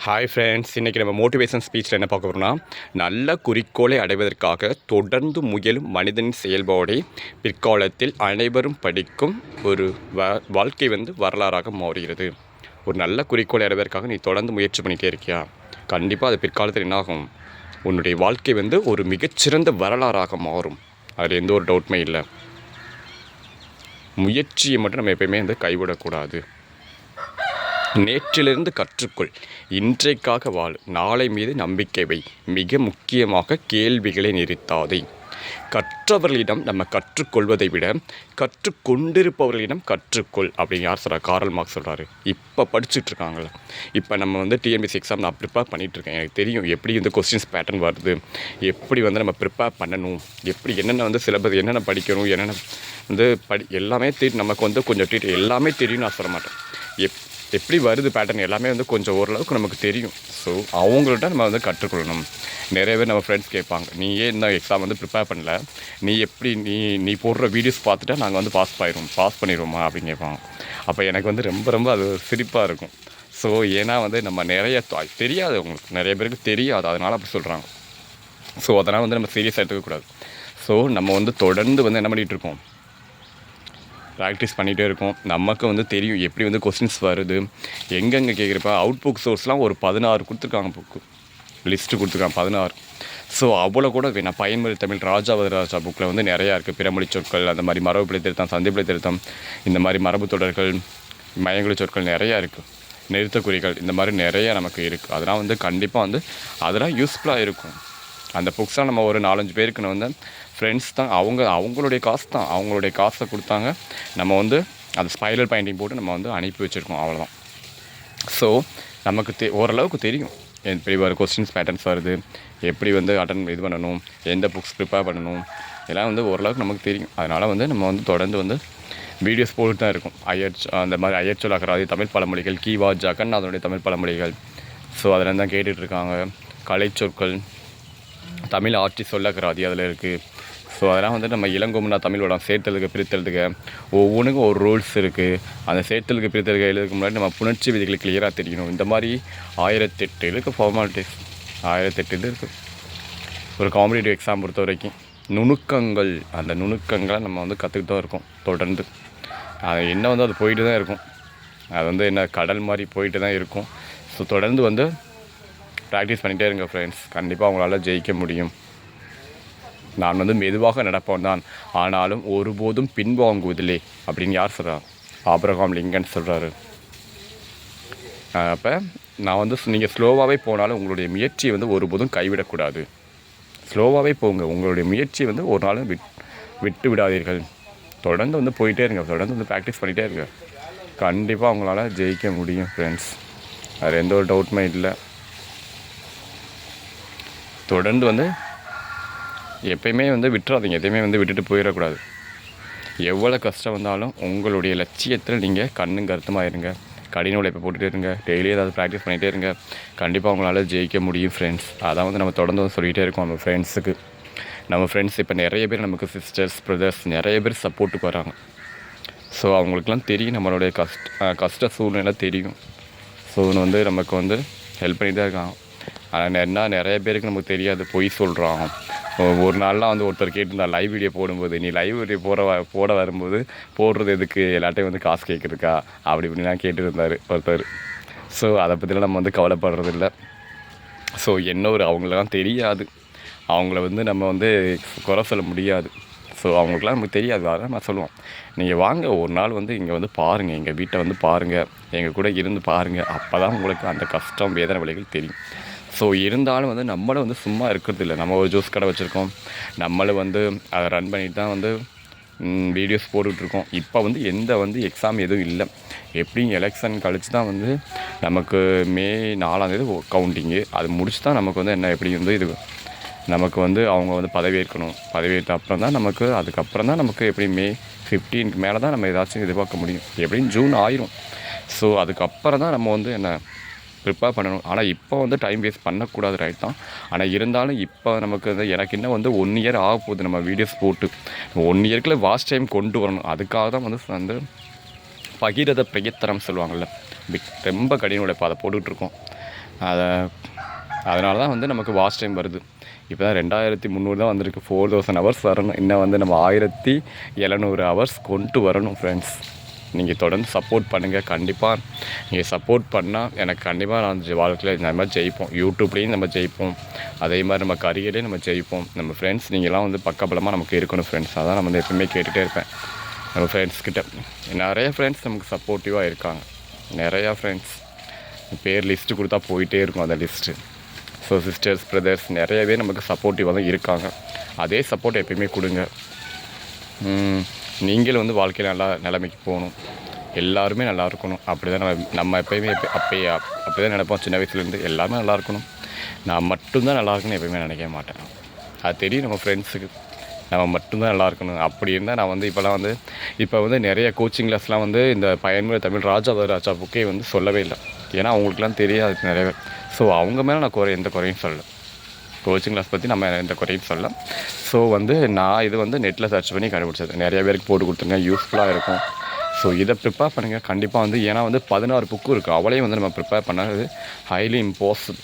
Hi friends, இன்றைக்கி நம்ம motivation ஸ்பீச்சில் என்ன பார்க்க போகிறோம்னா, நல்ல குறிக்கோளை அடைவதற்காக தொடர்ந்து முயலும் மனிதனின் செயல்பாடே பிற்காலத்தில் அனைவரும் படிக்கும் ஒரு வாழ்க்கை வரலாறாக மாறுகிறது. ஒரு நல்ல குறிக்கோளை அடைவதற்காக நீ தொடர்ந்து முயற்சி பண்ணிகிட்டே இருக்கியா, கண்டிப்பாக அது பிற்காலத்தில் என்னாகும், உன்னுடைய வாழ்க்கை ஒரு மிகச்சிறந்த வரலாறாக மாறும். அதில் எந்த ஒரு டவுட்டுமே இல்லை. முயற்சியை மட்டும் நம்ம எப்பயுமே கைவிடக்கூடாது. நேற்றிலிருந்து கற்றுக்கொள், இன்றைக்காக வாழ், நாளை மீது நம்பிக்கை வை, மிக முக்கியமாக கேள்விகளை நிறுத்தாதே. கற்றவர்களிடம் நம்ம கற்றுக்கொள்வதை விட கற்றுக்கொண்டிருப்பவர்களிடம் கற்றுக்கொள் அப்படின்னு யார் சொல்கிறார்? காரல் மார்க்ஸ் சொல்கிறாரு. இப்போ படிச்சுட்ருக்காங்களே, இப்போ நம்ம டிஎன்பிஎஸ்சி எக்ஸாம் நான் ப்ரிப்பேர் பண்ணிகிட்ருக்கேன். எனக்கு தெரியும் எப்படி கொஸ்டின்ஸ் பேட்டர்ன் வருது, எப்படி நம்ம ப்ரிப்பேர் பண்ணணும், எப்படி என்னென்ன சிலபஸ் என்னென்ன படிக்கணும், என்னென்ன எல்லாமே தெரியும். நமக்கு கொஞ்சம் எல்லாமே தெரியும் நான் சொல்ல மாட்டேன். எப்படி வருது பேட்டர்ன் எல்லாமே கொஞ்சம் ஓரளவுக்கு நமக்கு தெரியும். ஸோ அவங்கள்ட்ட நம்ம கற்றுக்கொள்ளணும். நிறைய பேர் நம்ம ஃப்ரெண்ட்ஸ் கேட்பாங்க, நீ ஏன் இந்த எக்ஸாம் ப்ரிப்பேர் பண்ணல, நீ எப்படி நீ போடுற வீடியோஸ் பார்த்துட்டா நாங்கள் பாஸ் பண்ணிடுவோமா அப்படின்னு கேட்பாங்க. அப்போ எனக்கு ரொம்ப அது சிரிப்பாக இருக்கும். ஸோ ஏன்னா நம்ம நிறைய தெரியாது, அவங்களுக்கு நிறைய பேருக்கு தெரியாது, அதனால் அப்படி சொல்கிறாங்க. ஸோ அதனால் நம்ம சீரியஸாக எடுத்துக்கக்கூடாது. ஸோ நம்ம தொடர்ந்து என்ன பண்ணிகிட்ருக்கோம், ப்ராக்டிஸ் பண்ணிகிட்டே இருக்கும். நமக்கு தெரியும் எப்படி கொஸ்டின்ஸ் வருது, எங்கெங்கே கேட்குறப்ப அவுட் புக் சோர்ஸ்லாம் ஒரு 16 கொடுத்துருக்காங்க, புக்கு லிஸ்ட்டு கொடுத்துருக்காங்க 16. ஸோ அவ்வளோ கூட வேணாம். பயன்மொழி தமிழ் ராஜா புக்கில் நிறையா இருக்குது. பிறமொழி சொற்கள், அந்த மாதிரி மரபு பிழை திருத்தம், சந்திப்பிழை திருத்தம், இந்த மாதிரி மரபு தொடர்கள், மயங்குழி சொற்கள் நிறையா இருக்குது. நிறுத்தக்குறிகள், இந்த மாதிரி நிறையா நமக்கு இருக்குது. அதெல்லாம் கண்டிப்பாக அதெல்லாம் யூஸ்ஃபுல்லாக இருக்கும். அந்த புக்ஸாக நம்ம ஒரு 4-5 பேருக்கு ஃப்ரெண்ட்ஸ் தான், அவங்களுடைய காசு தான், அவங்களுடைய காசை கொடுத்தாங்க. நம்ம அது ஸ்பைரல் பெயிண்டிங் போட்டு நம்ம அனுப்பி வச்சுருக்கோம், அவ்வளோதான். ஸோ நமக்கு ஓரளவுக்கு தெரியும் எப்படி கொஸ்டின்ஸ் பேட்டர்ன்ஸ் வருது, எப்படி இது பண்ணணும், எந்த புக்ஸ் ப்ரிப்பேர் பண்ணணும், எல்லாம் ஓரளவுக்கு நமக்கு தெரியும். அதனால் நம்ம தொடர்ந்து வீடியோஸ் போட்டு தான் இருக்கும். அந்த மாதிரி ஐயர்ச்சொல் அகராதி, தமிழ் பழமொழிகள், கீவா ஜகன் அதனுடைய தமிழ் பழமொழிகள். ஸோ அதில் தான் கேட்டுட்ருக்காங்க. கலைச்சொற்கள், தமிழ் ஆட்சி சொல்லக்கராதி அதில் இருக்குது. ஸோ அதெல்லாம் நம்ம இளங்கோமுன்னா தமிழோட சேர்த்தலுக்கு பிரித்தலுக்கு ஒவ்வொன்றுக்கும் ஒரு ரூல்ஸ் இருக்குது. அந்த சேர்த்தலுக்கு பிரித்தலுக்கு எழுதுக்கு முன்னாடி நம்ம புணர்ச்சி விதிகளை கிளியராக தெரியணும். இந்த மாதிரி 1008 இருக்குது ஃபார்மாலிட்டிஸ், 1008 இது இருக்குது. ஒரு காம்படிட்டிவ் எக்ஸாம் பொறுத்த வரைக்கும் நுணுக்கங்கள், அந்த நுணுக்கங்களை நம்ம கற்றுக்கிட்டு தான் இருக்கோம் தொடர்ந்து. அது என்ன அது போயிட்டு தான் இருக்கும். அது என்ன கடல் மாதிரி போயிட்டு தான் இருக்கும். ஸோ தொடர்ந்து ப்ராக்டிஸ் பண்ணிகிட்டே இருங்க ஃப்ரெண்ட்ஸ், கண்டிப்பாக அவங்களால ஜெயிக்க முடியும். நான் மெதுவாக நடப்பவன் தான், ஆனாலும் ஒருபோதும் பின்வாங்குவதில்லை அப்படின்னு யார் சொல்கிறார்? ஆபிரகாம் லிங்கன் சொல்கிறாரு. அப்போ நான் நீங்கள் ஸ்லோவாகவே போனாலும் உங்களுடைய முயற்சியை ஒருபோதும் கைவிடக்கூடாது. ஸ்லோவாகவே போங்க, உங்களுடைய முயற்சியை ஒரு நாளும் விட்டு விடாதீர்கள். தொடர்ந்து போயிட்டே இருங்க, தொடர்ந்து ப்ராக்டிஸ் பண்ணிகிட்டே இருங்க. கண்டிப்பாக அவங்களால ஜெயிக்க முடியும் ஃப்ரெண்ட்ஸ், அது எந்த ஒரு டவுட்டுமே இல்லை. தொடர்ந்து எப்பயுமே விட்டுறாதீங்க, எதையுமே விட்டுட்டு போயிடக்கூடாது. எவ்வளோ கஷ்டம் வந்தாலும் உங்களுடைய லட்சியத்தில் நீங்கள் கண்ணும் கருத்துமாக இருங்க, கடின உழைப்பை போட்டுகிட்டே இருங்க, டெய்லி ஏதாவது ப்ராக்டிஸ் பண்ணிகிட்டே இருங்க. கண்டிப்பாக அவங்களால ஜெயிக்க முடியும் ஃப்ரெண்ட்ஸ். அதான் நம்ம தொடர்ந்து சொல்லிகிட்டே இருக்கோம் நம்ம ஃப்ரெண்ட்ஸுக்கு. நம்ம ஃப்ரெண்ட்ஸ் இப்போ நிறைய பேர் நமக்கு சிஸ்டர்ஸ், பிரதர்ஸ் நிறைய பேர் சப்போர்ட்டுக்கு வராங்க. ஸோ அவங்களுக்குலாம் தெரியும் நம்மளுடைய கஷ்ட சூழ்நிலை தெரியும். ஸோ நமக்கு ஹெல்ப் பண்ணிட்டு தான் இருக்காங்க. ஆனால் என்ன நிறைய பேருக்கு நமக்கு தெரியாது, பொய் சொல்கிறான். ஒரு நாள்லாம் ஒருத்தர் கேட்டிருந்தா, லைவ் வீடியோ போடும்போது, நீ லைவ் வீடியோ போட வரும்போது போடுறது எதுக்கு, எல்லாட்டையும் காசு கேட்குறதுக்கா அப்படி இப்படிலாம் கேட்டுருந்தார் ஒருத்தர். ஸோ அதை பற்றிலாம் நம்ம கவலைப்படுறதில்ல. ஸோ அவங்களெலாம் தெரியாது, அவங்கள நம்ம குறை சொல்ல முடியாது. ஸோ அவங்களுக்குலாம் நமக்கு தெரியாது. அதான் நான் சொல்லுவோம், நீங்கள் வாங்க ஒரு நாள் இங்கே பாருங்கள், எங்கள் வீட்டை பாருங்கள், எங்கள் கூட இருந்து பாருங்கள். அப்போ தான் உங்களுக்கு அந்த கஷ்டம் வேதனை வலிகள் தெரியும். ஸோ இருந்தாலும் நம்மளும் சும்மா இருக்கிறது இல்லை. நம்ம ஒரு ஜூஸ் கடை வச்சுருக்கோம், நம்மளும் அதை ரன் பண்ணிட்டு தான் வீடியோஸ் போட்டுட்ருக்கோம். இப்போ எந்த எக்ஸாம் எதுவும் இல்லை. எப்படியும் எலெக்ஷன் கழித்து தான் நமக்கு மே 4ஆம் தேதி கவுண்டிங்கு. அது முடிச்சு தான் நமக்கு என்ன எப்படி இது நமக்கு அவங்க பதவியேற்கணும். பதவியேற்ற அப்புறம் தான் நமக்கு, அதுக்கப்புறம் தான் நமக்கு எப்படி மே 15க்கு மேலே தான் நம்ம ஏதாச்சும் எதிர்பார்க்க முடியும். எப்படியும் ஜூன் ஆயிரும். ஸோ அதுக்கப்புறம் தான் நம்ம என்ன ப்ரிப்பேர் பண்ணணும். ஆனால் இப்போ டைம் வேஸ்ட் பண்ணக்கூடாது, ரைட் தான். ஆனால் இருந்தாலும் இப்போ நமக்கு எனக்கு இன்னும் 1 இயர் ஆக போகுது நம்ம வீடியோஸ் போட்டு. 1 இயர்க்குள்ளே வாட்ச் டைம் கொண்டு வரணும். அதுக்காக தான் பகிரத பிரயத்தனம் சொல்லுவாங்கள்ல, ரொம்ப கடின உழைப்பு அதை போட்டுட்ருக்கோம். அதனால தான் வந்து நமக்கு வாட்ச் டைம் வருது. இப்போ தான் 2300 தான் வந்திருக்கு. 4000 ஹவர்ஸ் வரணும். இன்னும் வந்து நம்ம 1700 ஹவர்ஸ் கொண்டு வரணும் ஃப்ரெண்ட்ஸ். நீங்கள் தொடர்ந்து சப்போர்ட் பண்ணுங்கள். கண்டிப்பாக நீங்கள் சப்போர்ட் பண்ணால் எனக்கு கண்டிப்பாக நான் வாழ்க்கையில் இந்த மாதிரி ஜெயிப்போம். யூடியூப்லேயும் நம்ம ஜெயிப்போம், அதே மாதிரி நம்ம கரியர்லேயும் நம்ம ஜெயிப்போம். நம்ம ஃப்ரெண்ட்ஸ் நீங்கள்லாம் வந்து பக்கபலமாக நமக்கு இருக்கணும் ஃப்ரெண்ட்ஸ். அதான் நம்ம வந்து எப்பவுமே கேட்டுகிட்டே இருப்பேன் நம்ம ஃப்ரெண்ட்ஸ்கிட்ட. நிறைய ஃப்ரெண்ட்ஸ் நமக்கு சப்போர்ட்டிவாக இருக்காங்க. நிறையா ஃப்ரெண்ட்ஸ் பேர் லிஸ்ட்டு கொடுத்தா போயிட்டே இருக்கும் அந்த லிஸ்ட்டு. ஸோ சிஸ்டர்ஸ், பிரதர்ஸ் நிறையவே நமக்கு சப்போர்ட்டிவாக தான் இருக்காங்க. அதே சப்போர்ட் எப்பயுமே கொடுங்க. நீங்களும் வந்து வாழ்க்கையில் நல்லா நிலைமைக்கு போகணும், எல்லாருமே நல்லா இருக்கணும். அப்படி தான் நம்ம எப்போயுமே அப்படி தான் நினைப்போம். சின்ன வயசுலேருந்து எல்லாருமே நல்லா இருக்கணும், நான் மட்டும்தான் நல்லா இருக்கணும்னு எப்போயுமே நினைக்க மாட்டேன். அது தெரியும் நம்ம ஃப்ரெண்ட்ஸுக்கு, நம்ம மட்டும்தான் நல்லா இருக்கணும். அப்படி இருந்தால் நான் வந்து இப்போ வந்து நிறைய கோச்சிங் கிளாஸ்லாம் வந்து இந்த பயன்முறை தமிழ் ராஜா புக்கே வந்து சொல்லவே இல்லை. ஏன்னா அவங்களுக்குலாம் தெரியாது நிறைய பேர். ஸோ அவங்க மேலே நான் எந்த குறையும் சொல்லலை. கோச்சிங் கிளாஸ் பற்றி நம்ம எந்த குறையும் சொல்லலை. ஸோ வந்து நான் இது வந்து நெட்டில் சர்ச் பண்ணி கண்டுபிடிச்சது. நிறைய பேருக்கு போட்டு கொடுத்துருங்க, யூஸ்ஃபுல்லாக இருக்கும். ஸோ இதை ப்ரிப்பேர் பண்ணுங்கள் கண்டிப்பாக வந்து. ஏன்னா வந்து 16 புக்கும் இருக்குது, அவளையும் வந்து நம்ம ப்ரிப்பேர் பண்ணது ஹைலி இம்பாசிபிள்.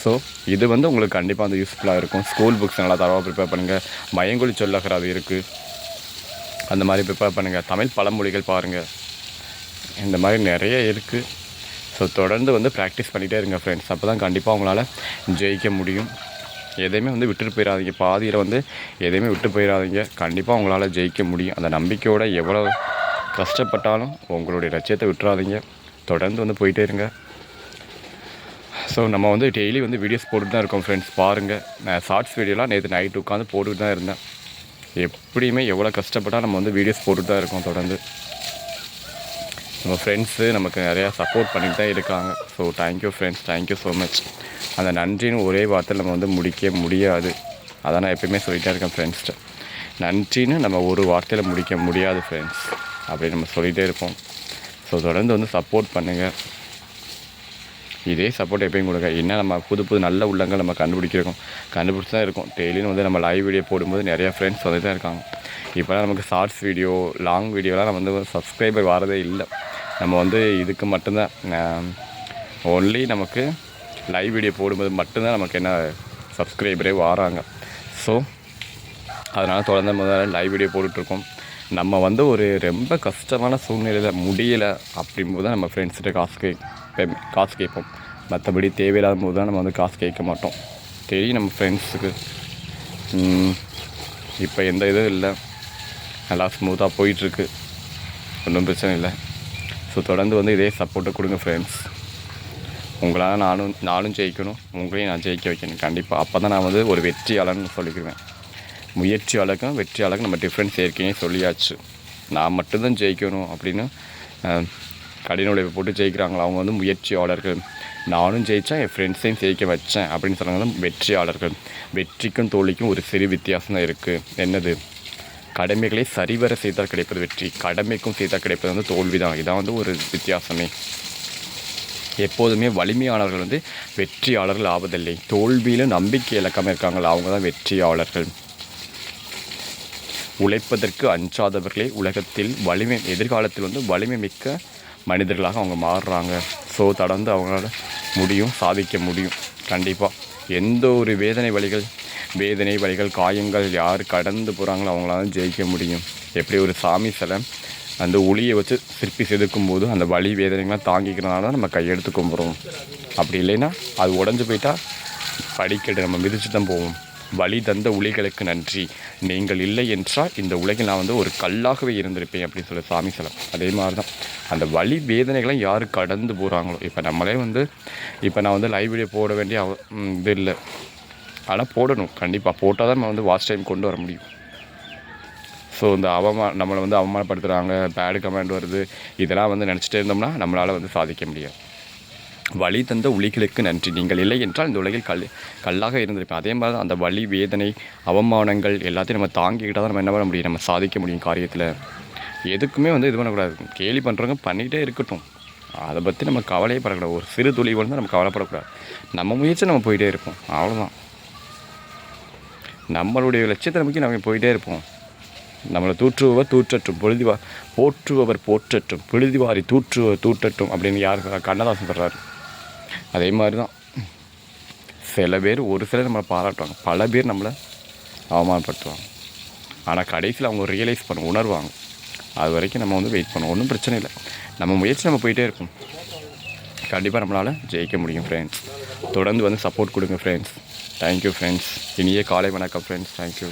ஸோ இது வந்து உங்களுக்கு கண்டிப்பாக வந்து யூஸ்ஃபுல்லாக இருக்கும். ஸ்கூல் புக்ஸ் நல்லா தரவாக ப்ரிப்பேர் பண்ணுங்கள். மயங்கொழி சொல்லகராது இருக்குது, அந்த மாதிரி ப்ரிப்பேர் பண்ணுங்கள். தமிழ் பழமொழிகள் பாருங்கள், இந்த மாதிரி நிறைய இருக்குது. ஸோ தொடர்ந்து வந்து ப்ராக்டிஸ் பண்ணிகிட்டே இருங்க ஃப்ரெண்ட்ஸ். அப்போ தான் கண்டிப்பாக உங்களால் ஜெயிக்க முடியும். எதையுமே வந்து விட்டுட்டு போயிடாதீங்க, பாதியில் வந்து எதையுமே விட்டு போயிடாதீங்க. கண்டிப்பாக உங்களால் ஜெயிக்க முடியும். அந்த நம்பிக்கையோடு எவ்வளோ கஷ்டப்பட்டாலும் உங்களுடைய லட்சியத்தை விட்டுறாதீங்க. தொடர்ந்து வந்து போயிட்டே இருங்க. ஸோ நம்ம வந்து டெய்லி வந்து வீடியோஸ் போட்டுட்டு தான் இருக்கோம் ஃப்ரெண்ட்ஸ். பாருங்கள், நான் ஷார்ட்ஸ் வீடியோலாம் நேற்று நைட்டு உட்காந்து போட்டுட்டு தான் இருந்தேன். எப்படியுமே எவ்வளோ கஷ்டப்பட்டால் நம்ம வந்து வீடியோஸ் போட்டுட்டு தான் இருக்கோம் தொடர்ந்து. நம்ம ஃப்ரெண்ட்ஸு நமக்கு நிறையா சப்போர்ட் பண்ணிட்டு தான் இருக்காங்க. So thank you friends, thank you so much. அந்த நன்றின்னு ஒரே வார்த்தையில் நம்ம வந்து முடிக்க முடியாது. அதான் நான் எப்பயுமே சொல்லிகிட்டே இருக்கேன் ஃப்ரெண்ட்ஸ்கிட்ட. நன்றின்னு நம்ம ஒரு வார்த்தையில் முடிக்க முடியாது ஃப்ரெண்ட்ஸ், அப்படி நம்ம சொல்லிகிட்டே இருப்போம். ஸோ தொடர்ந்து வந்து சப்போர்ட் பண்ணுங்கள். இதே சப்போர்ட் எப்பயும் கொடுங்க. என்ன நம்ம புது நல்ல உள்ளங்கள் நம்ம கண்டுபிடிச்சி தான் இருக்கோம். டெய்லியும் வந்து நம்ம லைவ் வீடியோ போடும்போது நிறையா ஃப்ரெண்ட்ஸ் வந்து தான் இருக்காங்க. இப்போலாம் நமக்கு ஷார்ட்ஸ் வீடியோ, லாங் வீடியோலாம் நம்ம வந்து சப்ஸ்கிரைபர் வரதே இல்லை. நம்ம வந்து இதுக்கு மட்டும்தான் ஓன்லி நமக்கு லைவ் வீடியோ போடும்போது மட்டும்தான் நமக்கு என்ன சப்ஸ்கிரைபரே வராங்க. ஸோ அதனால் தொடர்ந்து முதல்ல லைவ் வீடியோ போட்டுட்ருக்கோம். நம்ம வந்து ஒரு ரொம்ப கஷ்டமான சூழ்நிலையில் முடியலை அப்படிங்கும்போது தான் நம்ம ஃப்ரெண்ட்ஸ்கிட்ட காசு கேட்போம். மற்றபடி தேவையில்லாத போது தான் நம்ம வந்து காசு கேட்க மாட்டோம். தெரியும் நம்ம ஃப்ரெண்ட்ஸுக்கு இப்போ எந்த இதுவும் இல்லை, நல்லா ஸ்மூத்தாக போயிட்டுருக்கு, ஒன்றும் பிரச்சனை இல்லை. ஸோ தொடர்ந்து வந்து இதே சப்போர்ட்டை கொடுங்க ஃப்ரெண்ட்ஸ். உங்களால் நானும் ஜெயிக்கணும், உங்களையும் நான் ஜெயிக்க வைக்கணும் கண்டிப்பாக. அப்போ தான் நான் வந்து ஒரு வெற்றியாளர்னு சொல்லிக்குவேன். முயற்சியாளருக்கும் வெற்றியாளருக்கும் நம்ம டிஃப்ரென்ஸ் ஏற்கனவே சொல்லியாச்சு. நான் மட்டும்தான் ஜெயிக்கணும் அப்படின்னு கடின உழைப்பு போட்டு ஜெயிக்கிறாங்களா, அவங்க வந்து முயற்சியாளர்கள். நானும் ஜெயித்தேன், என் ஃப்ரெண்ட்ஸையும் ஜெயிக்க வச்சேன் அப்படின்னு சொல்கிறாங்க வெற்றியாளர்கள். வெற்றிக்கும் தோல்விக்கும் ஒரு சிறு வித்தியாசம் தான் இருக்குது. என்னது? கடமைகளை சரிவர செய்தால் கிடைப்பது வெற்றி, கடமைக்கும் செய்தால் கிடைப்பது வந்து தோல்வி தான். இதான் வந்து ஒரு வித்தியாசமே. எப்போதுமே வலிமையானவர்கள் வந்து வெற்றியாளர்கள் ஆவதில்லை. தோல்வியிலும் நம்பிக்கை இலக்காமல் இருக்காங்களா, அவங்க தான் வெற்றியாளர்கள். உழைப்பதற்கு அஞ்சாதவர்களே உலகத்தில் எதிர்காலத்தில் வந்து வலிமை மிக்க மனிதர்களாக அவங்க மாறுறாங்க. ஸோ தொடர்ந்து அவங்களால சாதிக்க முடியும் கண்டிப்பாக. எந்த ஒரு வேதனை வலிகள் காயங்கள் யார் கடந்து போகிறாங்களோ அவங்களால ஜெயிக்க முடியும். எப்படி ஒரு சாமி சிலை அந்த ஒளியை வச்சு சிற்பி செதுக்கும் போது அந்த வலி வேதனைகள்லாம் தாங்கிக்கிறதுனால தான் நம்ம கையெடுத்து கும்பிட்றோம். அப்படி இல்லைன்னா அது உடஞ்சி போயிட்டால் படிக்கட்டு நம்ம மிதித்து தான் போவோம். வழி தந்த உளிகளுக்கு நன்றி, நீங்கள் இல்லை என்றால் இந்த உலகில் நான் வந்து ஒரு கல்லாகவே இருந்திருப்பேன் அப்படின்னு சொல்லி சாமி சிலை. அதே மாதிரி தான் அந்த வலி வேதனைகளை யார் கடந்து போகிறாங்களோ, இப்போ நம்மளே வந்து நான் வந்து லைவ் வீடியோ போட வேண்டிய இது இல்லை, ஆனால் போடணும் கண்டிப்பாக. போட்டால் தான் நம்ம வந்து வாட்ச் டைம் கொண்டு வர முடியும். ஸோ இந்த நம்மளை வந்து அவமானப்படுத்துகிறாங்க, பேடு கமெண்ட் வருது, இதெல்லாம் வந்து நினச்சிட்டே இருந்தோம்னா நம்மளால் வந்து சாதிக்க முடியாது. வழி தந்த உளிகளுக்கு நன்றி, நீங்கள் இல்லை என்றால் இந்த உலகில் கல்லாக இருந்திருப்பேன். அதே மாதிரி அந்த வலி வேதனை அவமானங்கள் எல்லாத்தையும் நம்ம தாங்கிக்கிட்டால் தான் நம்ம என்ன பண்ண முடியும், நம்ம சாதிக்க முடியும் காரியத்தில். எதுக்குமே வந்து இது பண்ணக்கூடாது. கேலி பண்ணுறவங்க பண்ணிகிட்டே இருக்கட்டும், அதை பற்றி நம்ம கவலையே படக்கூடாது. ஒரு சிறு துளி வந்து நம்ம கவலைப்படக்கூடாது. நம்ம முயற்சி நம்ம போயிட்டே இருப்போம், அவ்வளோதான். நம்மளுடைய லட்சியத்தை நோக்கி நம்ம போயிட்டே இருப்போம். நம்மளை தூற்றுபவர் தூற்றட்டும், போற்றுபவர் போற்றட்டும், பொழுதுவாரி தூற்றுபவர் தூற்றட்டும் அப்படின்னு யார் கண்ணதாசன் சொல்கிறார். அதே மாதிரி தான் சில பேர் ஒரு சிலர் நம்மளை பாராட்டுவாங்க, பல பேர் நம்மளை அவமானப்படுத்துவாங்க. ஆனால் கடைசியில் அவங்க ரியலைஸ் உணர்வாங்க. அது வரைக்கும் நம்ம வந்து வெயிட் பண்ணுவோம், ஒன்றும் பிரச்சனை இல்லை. நம்ம முயற்சி நம்ம போயிட்டே இருப்போம், கண்டிப்பாக நம்மளால் ஜெயிக்க முடியும் ஃப்ரெண்ட்ஸ். தொடர்ந்து வந்து சப்போர்ட் கொடுங்க ஃப்ரெண்ட்ஸ். Thank you friends. இனிய காலை வணக்கம் ஃப்ரெண்ட்ஸ். தேங்க்யூ.